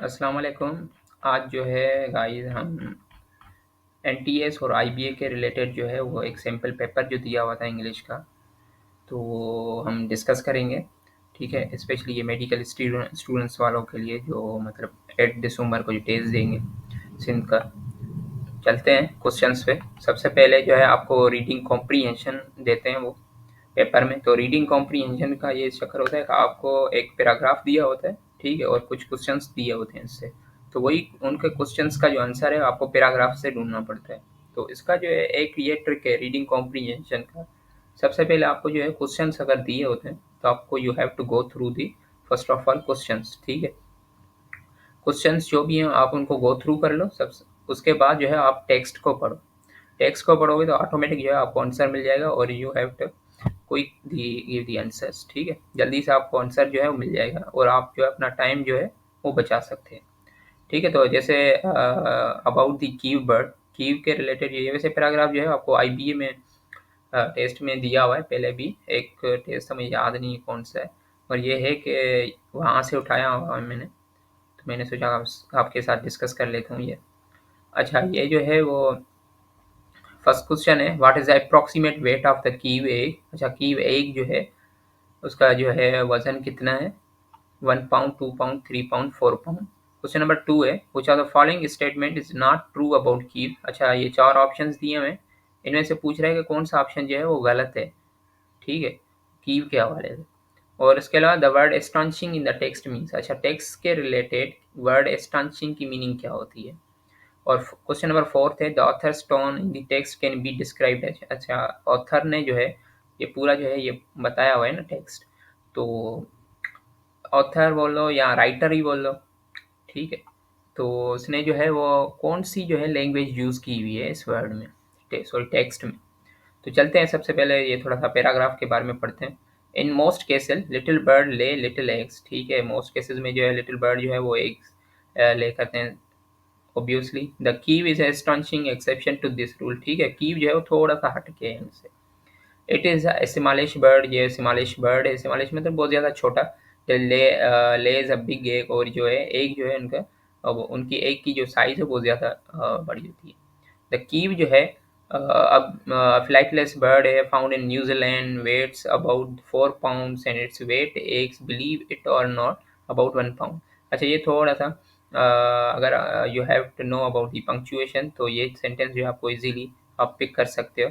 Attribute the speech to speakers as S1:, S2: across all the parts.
S1: अस्सलाम वालेकुम। आज जो है गाइस हम एनटीएस और आईबीए के रिलेटेड जो है वो एक सैम्पल पेपर जो दिया हुआ था इंग्लिश का, तो वो हम डिस्कस करेंगे। ठीक है, स्पेशली ये मेडिकल स्टूडेंट्स वालों के लिए जो मतलब 8 दिसंबर को जो टेस्ट देंगे सिंध का। चलते हैं क्वेश्चंस पे। सबसे पहले जो है आपको रीडिंग कॉम्प्रीहेंशन देते हैं वो पेपर में। तो रीडिंग कॉम्प्रीहेंशन का ये चक्कर होता है कि आपको एक पैराग्राफ दिया होता है, ठीक है, और कुछ क्वेश्चंस दिए होते हैं इससे। तो वही उनके क्वेश्चंस का जो आंसर है आपको पैराग्राफ से ढूंढना पड़ता है। तो इसका जो है एक ये ट्रिक है रीडिंग कॉम्प्रीहेंशन का। सबसे पहले आपको जो है क्वेश्चंस अगर दिए होते हैं तो आपको you have to go through the first of all questions. ठीक है, क्वेश्चंस जो भी हैं आप उनको गो थ्रू कर लो सब। उसके बाद जो है आप टेक्स्ट को पढ़ो। टेक्स्ट को पढ़ोगे तो ऑटोमेटिक जो है आपको आंसर मिल जाएगा और you have to quick give the answers. ठीक है, जल्दी से आपको आंसर जो है वो मिल जाएगा और आप जो है अपना टाइम जो है वो बचा सकते हैं। ठीक है, तो जैसे about the Kyiv bird, Kyiv के रिलेटेड ये वैसे पैराग्राफ जो है आपको आईबीए में टेस्ट में दिया हुआ है। पहले भी एक टेस्ट था, मुझे याद नहीं कौन सा है, और ये है कि वहाँ से उठाया हुआ है मैंने, तो मैंने सोचा आपके साथ डिस्कस कर लेता हूँ ये। अच्छा, ये जो है वो फर्स्ट क्वेश्चन है, what is the approximate weight of the kiwi egg. अच्छा, कीव एग जो है उसका जो है वजन कितना है, 1 pound, 2 pound, 3 pound, 4 pound. Question number 2 है, which are the following statement is not true about kiwi. अच्छा, ये 4 ऑप्शंस दिए हुए हैं, इनमें से पूछ रहा है कि कौन सा ऑप्शन जो है वो गलत है। ठीक है, कीव के हवाले से। और इसके अलावा the word astonishing in the text means. अच्छा, टेक्स्ट के रिलेटेड वर्ड एस्टॉनिशिंग की मीनिंग क्या होती है। और क्वेश्चन नंबर 4 है, the author's tone in the text can be described as. अच्छा, ऑथर ने जो है ये पूरा जो है ये बताया हुआ है ना टेक्स्ट, तो ऑथर बोल लो या राइटर ही बोल लो। ठीक है, तो उसने जो है वो कौन सी जो है लैंग्वेज यूज़ की हुई है इस वर्ड में, सॉरी टेक्स्ट में। तो चलते हैं, सबसे पहले ये थोड़ा सा पैराग्राफ के बारे में पढ़ते हैं। In most cases little bird ले लिटिल एग्स। ठीक है, मोस्ट केसेस में जो है लिटिल बर्ड जो है वो एग्स ले करते हैं। Obviously the kiwi is astonishing exception to this rule. ठीक है, कीव जो है वो थोड़ा सा हटके है इनसे। इट इज़ सिमालिश बर्ड, ये सिमालिश बर्ड है। सिमालिश मतलब बहुत ज़्यादा छोटा। लेज अ बिग एग, और जो है एग जो है उनका, अब उनकी एग की जो साइज़ है बहुत ज़्यादा बड़ी होती है। द कीव जो है अब फ्लाइटलेस बर्ड है, found in New Zealand, weighs about 4 pounds and its weight eggs believe it or not about 1 pound. अच्छा, ये थोड़ा सा अगर you have to know about the punctuation तो ये सेंटेंस जो है आपको इजीली आप पिक कर सकते हो।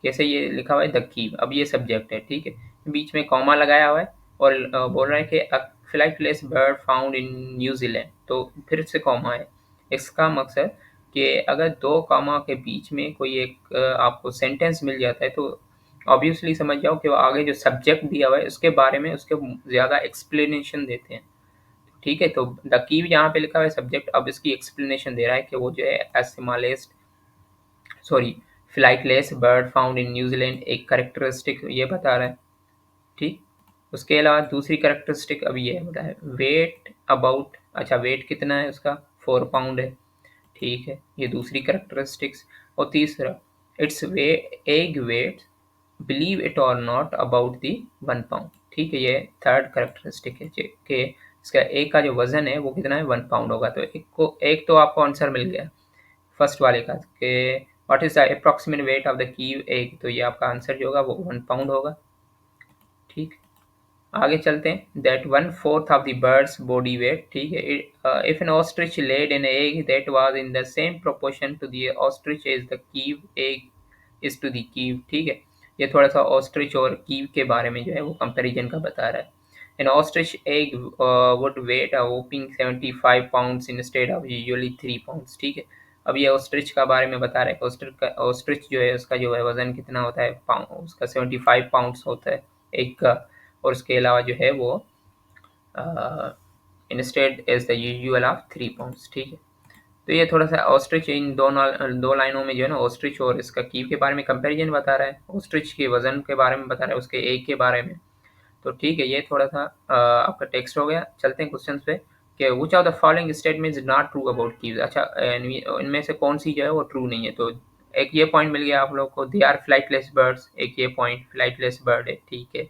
S1: जैसे ये लिखा हुआ है द कीव, अब ये सब्जेक्ट है, ठीक है, बीच में कॉमा लगाया हुआ है और बोल रहा है कि अ flightless bird found in New Zealand, तो फिर से कॉमा है। इसका मकसद कि अगर 2 कॉमा के बीच में कोई एक आपको सेंटेंस मिल जाता है तो ऑब्वियसली समझ जाओ कि वो आगे जो सब्जेक्ट दिया हुआ है उसके बारे में उसके ज़्यादा एक्सप्लेनेशन देते हैं। ठीक है, तो द कीव यहाँ पे लिखा हुआ है सब्जेक्ट, अब इसकी एक्सप्लेनेशन दे रहा है कि वो जो है एसिमालेस्ट sorry flightless bird found in New Zealand एक करेक्टरिस्टिक ये बता रहा है। ठीक, उसके अलावा दूसरी करेक्टरिस्टिक अभी ये बता है, वेट अबाउट। अच्छा, वेट कितना है उसका, 4 पाउंड है। ठीक है, ये दूसरी करेक्टरिस्टिक्स। और तीसरा, its weigh egg weight believe it or not about the 1 pound. ठीक है, ये थर्ड करेक्टरिस्टिक है कि इसका एक का जो वजन है वो कितना है, 1 पाउंड होगा। तो एक तो आपको आंसर मिल गया फर्स्ट वाले का कि what is the approximate weight of the kiwi egg, तो ये आपका आंसर जो होगा वो 1 पाउंड होगा। ठीक, आगे चलते हैं। That 1/4 of the bird's body weight. ठीक है, if an ostrich laid an egg that was in the same proportion to the ostrich as the kiwi egg is to the kiwi. ठीक है, ये थोड़ा सा ऑस्ट्रिच और कीव के बारे में जो है वो कंपैरिजन का बता रहा है। An ostrich egg would weigh a whopping 75 pounds instead of usually 3 pounds. ठीक है, अब ये ऑस्ट्रिच का बारे में बता रहा है। ऑस्ट्रिच जो है उसका जो है वजन कितना होता है, पाउंड उसका 75 पाउंड्स होता है एक का। और उसके अलावा जो है वो instead as the usual of 3 pounds. ठीक है, तो ये थोड़ा सा ऑस्ट्रिच इन दो लाइनों में जो है ना ऑस्ट्रिच और इसका कीव के बारे में कंपैरिजन बता रहा है, ऑस्ट्रिच के वजन के बारे में बता रहा है, उसके एग के बारे में। तो ठीक है, ये थोड़ा सा आपका टेक्स्ट हो गया। चलते हैं क्वेश्चन पे कि which of the following statement is not true about kiwis. अच्छा, इनमें से कौन सी जो है वो ट्रू नहीं है। तो एक ये पॉइंट मिल गया आप लोग को, दे आर फ्लाइटलेस बर्ड्स, एक ये पॉइंट फ्लाइटलेस बर्ड है। ठीक है,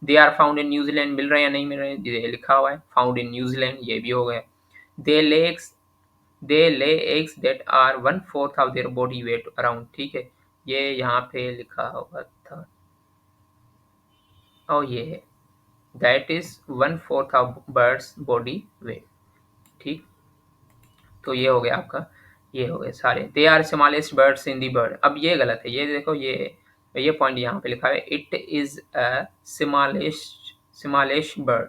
S1: they are found in New Zealand मिल रहे हैं या नहीं मिल रहे हैं, ये लिखा हुआ है फाउंड इन न्यूजीलैंड, ये भी हो गया। दे lay they lay eggs that are 1/4 of their body weight around, ठीक है। ये यहाँ पे लिखा हुआ था, और ये है that is 1/4 of birds body weight, ठीक। तो ये हो गया आपका, ये हो गए सारे। They are smallest birds in the bird. अब ये गलत है, ये देखो, ये पॉइंट यहाँ पे लिखा है it is a smallest bird,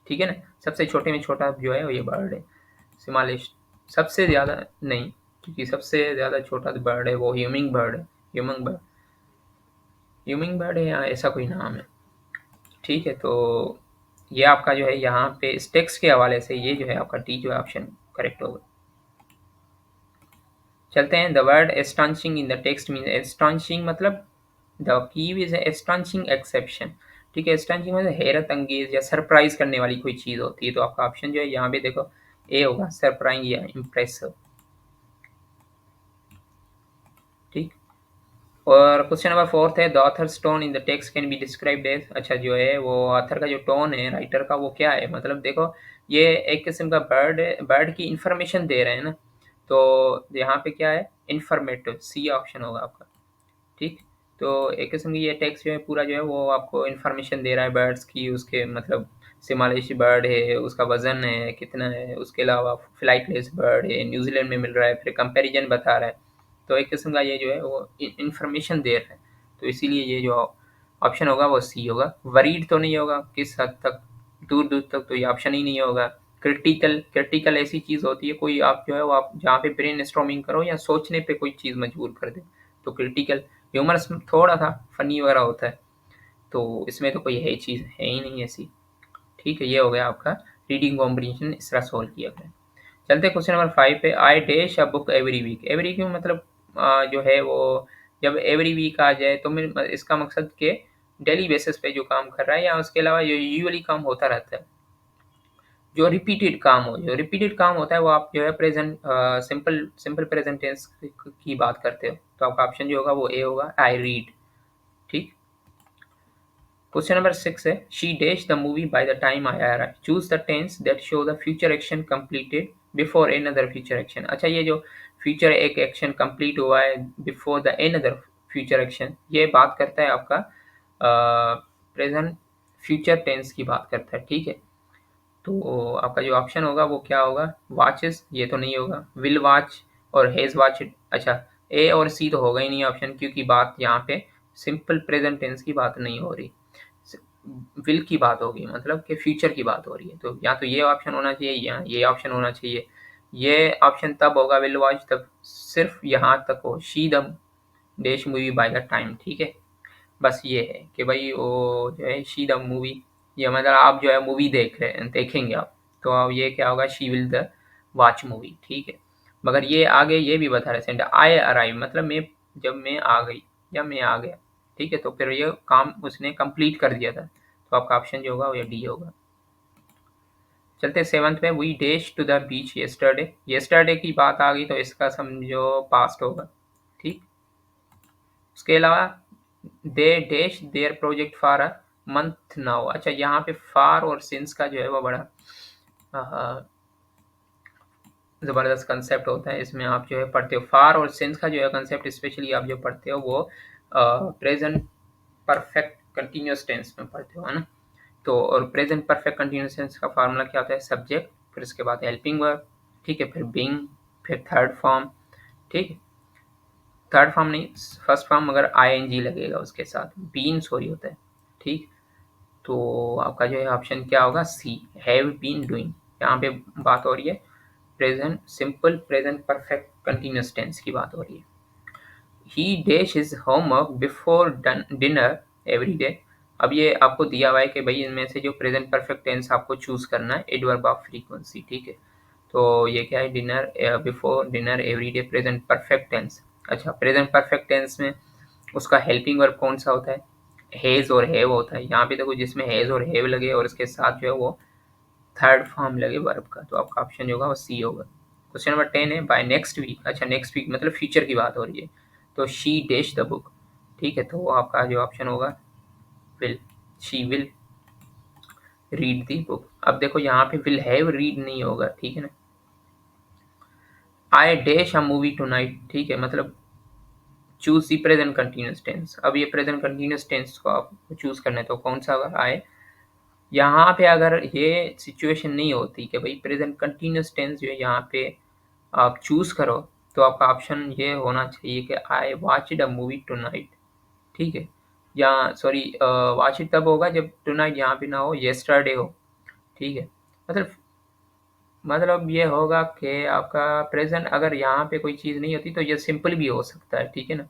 S1: ठीक है ना। सबसे छोटे में छोटा जो है वो ये बर्ड है, स्मॉलेस्ट। सबसे ज़्यादा नहीं, क्योंकि सबसे ज़्यादा छोटा बर्ड है वो ह्यूमिंग बर्ड है। ह्यूमिंग बर्ड है या ऐसा कोई नाम है, ठीक है। तो ये आपका जो है यहाँ पे इस टेक्स्ट के हवाले से ये जो है आपका डी जो है ऑप्शन करेक्ट होगा। चलते हैं। The word astonishing in the text mean, astonishing मतलब the key is astonishing exception, ठीक है। एस्टॉनिशिंग मतलब हैरत अंगेज या सरप्राइज करने वाली कोई चीज़ होती है। तो आपका ऑप्शन जो है यहाँ पे देखो ए होगा, सरप्राइज या इम्प्रेसिव, ठीक। और क्वेश्चन नंबर 4 है the author's tone in the text can be described as. अच्छा, जो है वो ऑथर का जो टोन है राइटर का वो क्या है, मतलब देखो ये एक किस्म का बर्ड की इंफॉर्मेशन दे रहे हैं ना, तो यहाँ पे क्या है, इंफॉर्मेटिव, सी ऑप्शन होगा आपका, ठीक। तो एक किस्म की ये टेक्स्ट जो है पूरा जो है वो आपको इन्फॉर्मेशन दे रहा है बर्ड्स की, उसके मतलब सिमालेशी बर्ड है, उसका वजन है कितना है, उसके अलावा फ्लाइटलेस बर्ड है, न्यूजीलैंड में मिल रहा है, फिर कंपैरिजन बता रहा है। तो एक किस्म का ये जो है वो इन्फॉर्मेशन दे रहा है। तो इसीलिए ये जो ऑप्शन होगा वो सी होगा। वरीड तो नहीं होगा, किस हद तक, दूर दूर तक तो ये ऑप्शन ही नहीं होगा। क्रिटिकल ऐसी चीज़ होती है कोई, आप जो है वो आप जहाँ पे ब्रेन स्टॉर्मिंग करो या सोचने पे कोई चीज़ मजबूर कर दे, तो क्रिटिकल। ह्यूमरस में थोड़ा सा फनी वगैरह होता है, तो इसमें तो कोई है चीज़ है ही नहीं ऐसी, ठीक है। ये हो गया आपका रीडिंग कॉम्प्रिहेंशन, इस तरह सोल्व किया गया। चलते क्वेश्चन नंबर 5 पे। I dash a book every week. Every week मतलब जो है वो जब एवरी वीक आ जाए तो मैं इसका मकसद के डेली बेसिस पे जो काम कर रहा है या उसके अलावा जो यूजुअली काम होता रहता है, जो रिपीटेड काम हो, जो रिपीटेड काम होता है वो आप जो है present simple simple present tense की बात करते हो। तो आपका ऑप्शन जो होगा वो ए होगा, आई रीड, ठीक। क्वेश्चन नंबर 6 है she dash the movie by the time I arrive. Choose the tense that show the future action completed before another future action. अच्छा, ये जो फ्यूचर एक एक्शन कंप्लीट हुआ है before the another future action, ये बात करता है आपका प्रेजेंट फ्यूचर टेंस की बात करता है, ठीक है। तो आपका जो ऑप्शन होगा वो क्या होगा, वॉचेस, ये तो नहीं होगा, विल वॉच और हैज़ वॉच। अच्छा, ए और सी तो होगा ही नहीं ऑप्शन, क्योंकि बात यहाँ पे सिंपल प्रेजेंट टेंस की बात नहीं हो रही, विल की बात होगी, मतलब कि फ्यूचर की बात हो रही है। तो या तो ये ऑप्शन होना चाहिए या ये ऑप्शन होना चाहिए। ये ऑप्शन तब होगा विल वॉच तब सिर्फ यहाँ तक हो, she the dash movie by the time, ठीक है। बस ये है कि भाई वो जो है शी द मूवी, ये मतलब आप जो है मूवी देखेंगे आप, तो अब ये क्या होगा, she will the watch movie, ठीक है। मगर ये आगे ये भी बता रहे सेंट आई अराइव, मतलब मैं जब मैं आ गई, जब मैं आ गया, ठीक है। तो फिर ये काम उसने कंप्लीट कर दिया था, तो आपका ऑप्शन जो होगा वो डी होगा। चलते 7th में, we dash to the beach yesterday. Yesterday की बात आ गई तो इसका समझो पास्ट होगा, ठीक। उसके अलावा they dash there project for a month now. अच्छा, यहाँ पे फार और सिंस का जो है वो बड़ा ज़बरदस्त कंसेप्ट होता है, इसमें आप जो है पढ़ते हो फार और सिंस का जो है कंसेप्ट, स्पेशली आप जो पढ़ते हो वो प्रेजेंट परफेक्ट कंटिन्यूस टेंस में पढ़ते हो, है ना। तो और प्रेजेंट परफेक्ट कंटिन्यूस टेंस का फार्मूला क्या होता है, सब्जेक्ट, फिर उसके बाद हेल्पिंग वर्ब, ठीक है, फिर बीइंग, फिर थर्ड फॉर्म, ठीक है। थर्ड फॉर्म नहीं, फर्स्ट फॉर्म मगर आईएनजी लगेगा उसके साथ, बीन सॉरी होता है, ठीक। तो आपका जो है ऑप्शन क्या होगा, सी, हैव बीन डूइंग। यहाँ पे बात हो रही है present simple present perfect continuous tense की बात हो रही है। He dash his homework before dinner every day. अब ये आपको दिया हुआ है कि भाई इनमें से जो प्रेजेंट परफेक्ट टेंस आपको चूज करना है, एडवर्ब ऑफ फ्रीक्वेंसी, ठीक है। तो ये क्या है, dinner, before dinner every day, present perfect tense. अच्छा, प्रेजेंट परफेक्ट टेंस में उसका हेल्पिंग वर्ब कौन सा होता है, हैज़ और हैव होता है। यहाँ पे देखो जिसमें हैज़ और हैव लगे और उसके साथ जो है वो थर्ड फॉर्म लगे वर्ब का, तो आपका ऑप्शन जो होगा वो सी होगा। क्वेश्चन नंबर 10 है बाय नेक्स्ट वीक। अच्छा, नेक्स्ट वीक मतलब फ्यूचर की बात हो रही है, तो शी डैश द बुक, ठीक है। तो वो आपका जो ऑप्शन होगा will, she will read the book. अब देखो यहाँ पे विल हैव रीड नहीं होगा, ठीक है ना, I dash a movie tonight, ठीक है, मतलब choose the present continuous tense. अब ये प्रेजेंट कंटिन्यूअस टेंस को आप चूज करना है तो कौन सा होगा? आए। यहाँ पे अगर ये सिचुएशन नहीं होती कि भाई प्रेजेंट कंटिन्यूअस टेंस जो है यहाँ पे आप चूज करो, तो आपका ऑप्शन ये होना चाहिए कि I watched a movie tonight, ठीक है। या सॉरी, वॉच इट तब होगा जब टुनाइट यहाँ पे ना हो, येस्टरडे हो, ठीक है। मतलब ये होगा कि आपका प्रेजेंट अगर यहाँ पे कोई चीज़ नहीं होती तो ये सिंपल भी हो सकता है, ठीक है ना,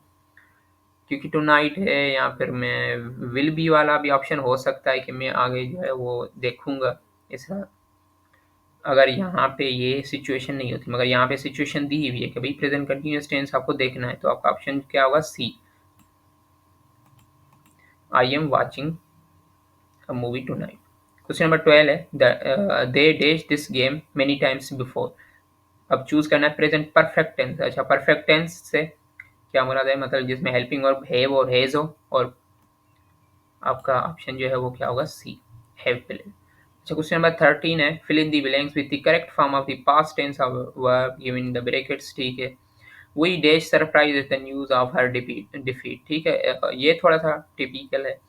S1: क्योंकि टुनाइट है, या फिर मैं विल बी वाला भी ऑप्शन हो सकता है कि मैं आगे जो है वो देखूंगा ऐसा, अगर यहाँ पे ये सिचुएशन नहीं होती। मगर यहाँ पे सिचुएशन दी हुई है कि भाई प्रेजेंट कंटिन्यूअस टेंस आपको देखना है, तो आपका ऑप्शन क्या होगा? C, I am watching a movie tonight. Question number 12 है they dash this game many times before. अब चूज करना है प्रेजेंट परफेक्ट टेंस। अच्छा, परफेक्ट टेंस से क्या मुराद है? मतलब जिसमें हेल्पिंग वर्ब हैव और हैज हो, और आपका ऑप्शन जो है वो क्या होगा? C, have played. अच्छा, क्वेश्चन नंबर 13 है fill in the blanks with the correct form of the past tense of verb given in the brackets, ठीक है। We dash surprise at the news of her defeat, ठीक है। ये थोड़ा सा typical है।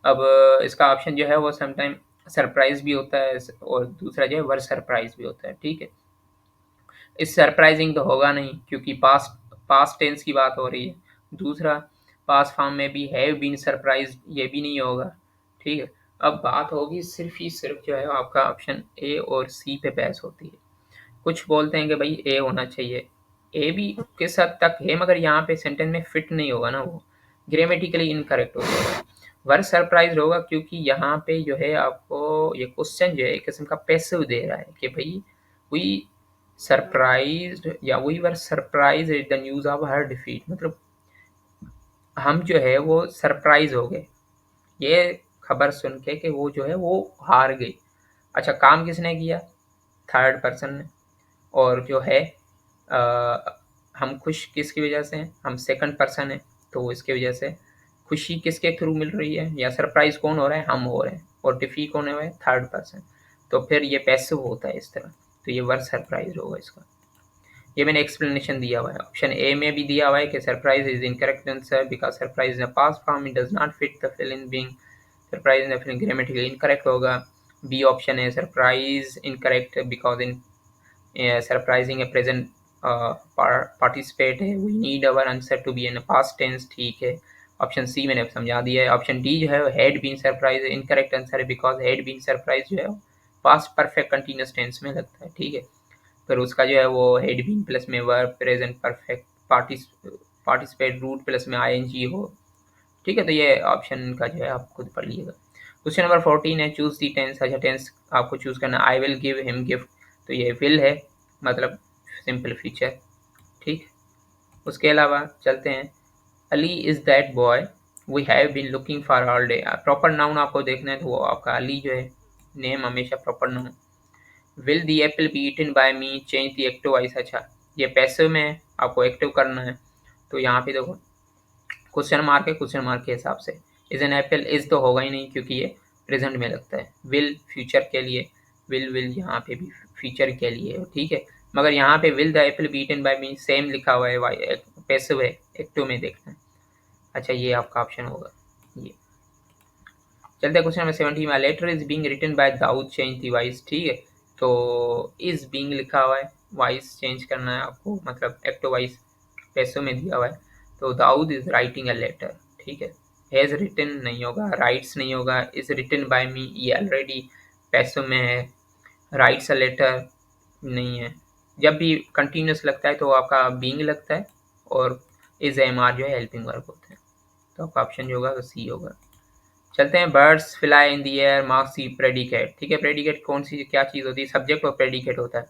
S1: अब इसका ऑप्शन जो है वो समटाइम सरप्राइज भी होता है, और दूसरा जो है वर सरप्राइज भी होता है, ठीक है। इस सरप्राइजिंग तो होगा नहीं क्योंकि पास्ट पास्ट टेंस की बात हो रही है। दूसरा, पास्ट फॉर्म में भी हैव बीन सरप्राइज, ये भी नहीं होगा, ठीक है। अब बात होगी सिर्फ ही सिर्फ जो है आपका ऑप्शन ए और सी पे बहस होती है। कुछ बोलते हैं कि भाई ए होना चाहिए, ए भी किस हद तक है, मगर यहाँ पे सेंटेंस में फिट नहीं होगा ना, वो ग्रामेटिकली इनकरेक्ट हो जाएगा। वर्ड सरप्राइज होगा क्योंकि यहाँ पे जो है आपको ये क्वेश्चन जो है एक किस्म का पैसिव दे रहा है कि भाई वी सरप्राइज्ड या we were surprise at the news of her defeat, मतलब हम जो है वो सरप्राइज हो गए ये खबर सुन के कि वो जो है वो हार गई। अच्छा, काम किसने किया? थर्ड पर्सन ने। और जो है हम खुश किसकी वजह से हैं? हम सेकंड पर्सन हैं, तो इसकी वजह से खुशी किसके थ्रू मिल रही है, या सरप्राइज कौन हो रहा है? हम हो रहे हैं। और डिफी कौन है? Third person. तो फिर ये पैसिव होता है इस तरह, तो ये वर्ड सरप्राइज होगा इसका। ये मैंने एक्सप्लेनेशन दिया हुआ है। ऑप्शन ए में भी दिया हुआ है कि surprise is incorrect answer because surprise in past form it does not fit the fill in being surprise in filling grammatically incorrect होगा। बी ऑप्शन है surprise incorrect because in surprising a present participate है, we need our answer to be in past tense, ठीक है। Option C मैंने समझा दिया है। Option D जो है had been surprise incorrect answer है बिकॉज हैड बीन सरप्राइज जो है पास्ट परफेक्ट कंटिन्यूअस टेंस में लगता है, ठीक है। फिर उसका जो है वो हैड बीन प्लस में verb present perfect participate root plus में आईएनजी हो, ठीक है। तो ये ऑप्शन का जो है आप खुद पढ़ लीजिएगा। क्वेश्चन नंबर 14 है चूज दी टेंस। अच्छा, टेंस आपको चूज करना। I will give him gift, तो ये विल है, मतलब सिंपल फ्यूचर, ठीक। उसके अलावा चलते हैं, Ali is that boy we have been looking for all day. Proper noun आपको देखना है तो वो आपका अली जो है, नेम हमेशा proper noun. Will the apple be eaten by me, change the active voice. अच्छा, ये पैसिव में है, आपको एक्टिव करना है, तो यहाँ पे देखो क्वेश्चन मार्क है, क्वेश्चन मार्क के हिसाब से इज एन एप्पल, इज तो होगा ही नहीं क्योंकि ये प्रेजेंट में लगता है। विल फ्यूचर के लिए, विल यहाँ पे भी फ्यूचर के लिए, ठीक है। मगर यहाँ पे will the apple be eaten by me same लिखा हुआ है, पैसिव है, एक्टिव में देखना है। अच्छा, ये आपका ऑप्शन होगा ये। चलते हैं क्वेश्चन नंबर 17 में, letter is being written by Dawood change the voice, ठीक है। तो इज बीइंग लिखा हुआ है, वॉइस चेंज करना है आपको, मतलब एक्टिव वॉइस पैसों में दिया हुआ है, तो Dawood is writing a letter, ठीक है। हैज रिटन नहीं होगा, राइट्स नहीं होगा, इज रिटन बाय मी ये ऑलरेडी पैसों में है, राइट्स अ लेटर नहीं है। जब भी कंटिन्यूस लगता है तो आपका बीइंग लगता है, और इज एम आर जो है हेल्पिंग वर्ब होते हैं, तो आपका ऑप्शन जो होगा वो सी होगा। चलते हैं, birds fly in the air marks the predicate, ठीक है। प्रेडिकेट कौन सी क्या चीज़ होती है? सब्जेक्ट और प्रेडिकेट होता है।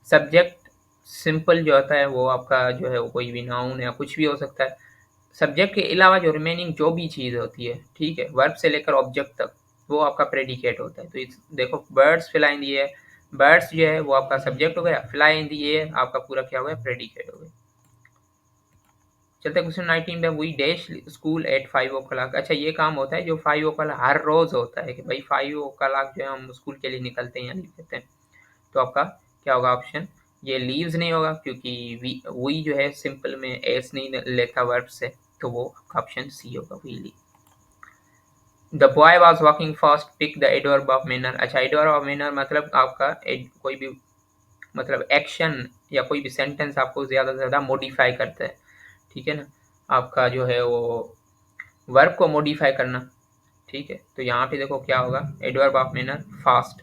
S1: सब्जेक्ट सिंपल जो होता है वो आपका जो है वो कोई भी नाउन या कुछ भी हो सकता है। सब्जेक्ट के अलावा जो रिमेनिंग जो भी चीज़ होती है, ठीक है, वर्ब से लेकर ऑब्जेक्ट तक, वो आपका प्रेडिकेट होता है। तो देखो, birds fly in the air, birds जो है वो आपका सब्जेक्ट हो गया, फ्लाई इन द एयर आपका पूरा क्या हो गया? प्रेडिकेट हो गया। चलते क्वेश्चन 19 में, we dash school eight 5 o'clock। अच्छा, ये काम होता है जो 5 o'clock हर रोज होता है कि भाई 5 o'clock जो है हम स्कूल के लिए निकलते हैं या निकलते हैं, तो आपका क्या होगा ऑप्शन? ये लीव्स नहीं होगा क्योंकि वी जो है सिंपल में एस नहीं लेता वर्ब से, तो वो ऑप्शन सी होगा, we leave. The boy was walking fast, pick the adverb of manner. अच्छा, एडवर्ब ऑफ मैनर मतलब आपका कोई भी मतलब एक्शन या कोई भी सेंटेंस आपको ज़्यादा से ज़्यादा मॉडिफाई करता है, ठीक है ना, आपका जो है वो वर्ब को मॉडिफाई करना, ठीक है। तो यहाँ पे देखो क्या होगा, adverb of manner fast.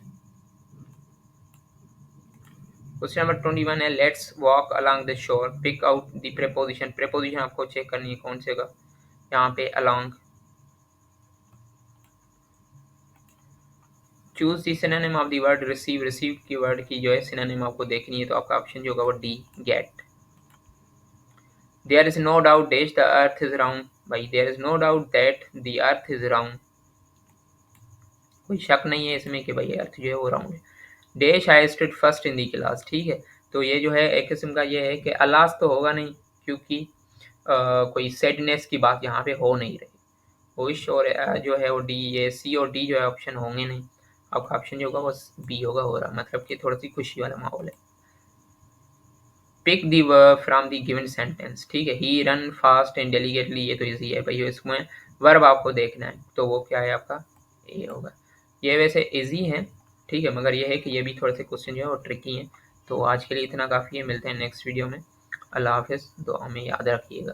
S1: Question number 21 है, let's walk along the shore, pick out the preposition. Preposition आपको चेक करनी है कौन से का, यहाँ पे along. Choose the synonym of the word receive. Receive की वर्ड की जो है सिनोनिम आपको देखनी है, तो आपका ऑप्शन जो होगा वो डी, गेट। There is no doubt dash the earth is round. भाई there is no doubt that the earth is round, कोई शक नहीं है इसमें कि भाई अर्थ जो है वो राउंड है। Dash I stood first in the class, ठीक है। तो ये जो है एक किस्म का ये है कि अलास तो होगा नहीं, क्योंकि कोई सैडनेस की बात यहाँ पे हो नहीं रही। विश और जो है वो डी, ये सी और डी जो है ऑप्शन होंगे नहीं। आपका ऑप्शन जो होगा वो बी होगा, हो रहा मतलब कि थोड़ी सी खुशी वाला माहौल है। Pick the verb from the given sentence, ठीक है। He run fast and delicately, ये तो इजी है भाई, इसमें वर्ब आपको देखना है, तो वो क्या है आपका ए होगा। ये वैसे इजी है, ठीक है, मगर ये है कि ये भी थोड़े से क्वेश्चन जो है वो ट्रिकी हैं। तो आज के लिए इतना काफ़ी है, मिलते हैं नेक्स्ट वीडियो में। अल्लाह हाफिज़, दुआ में याद रखिएगा।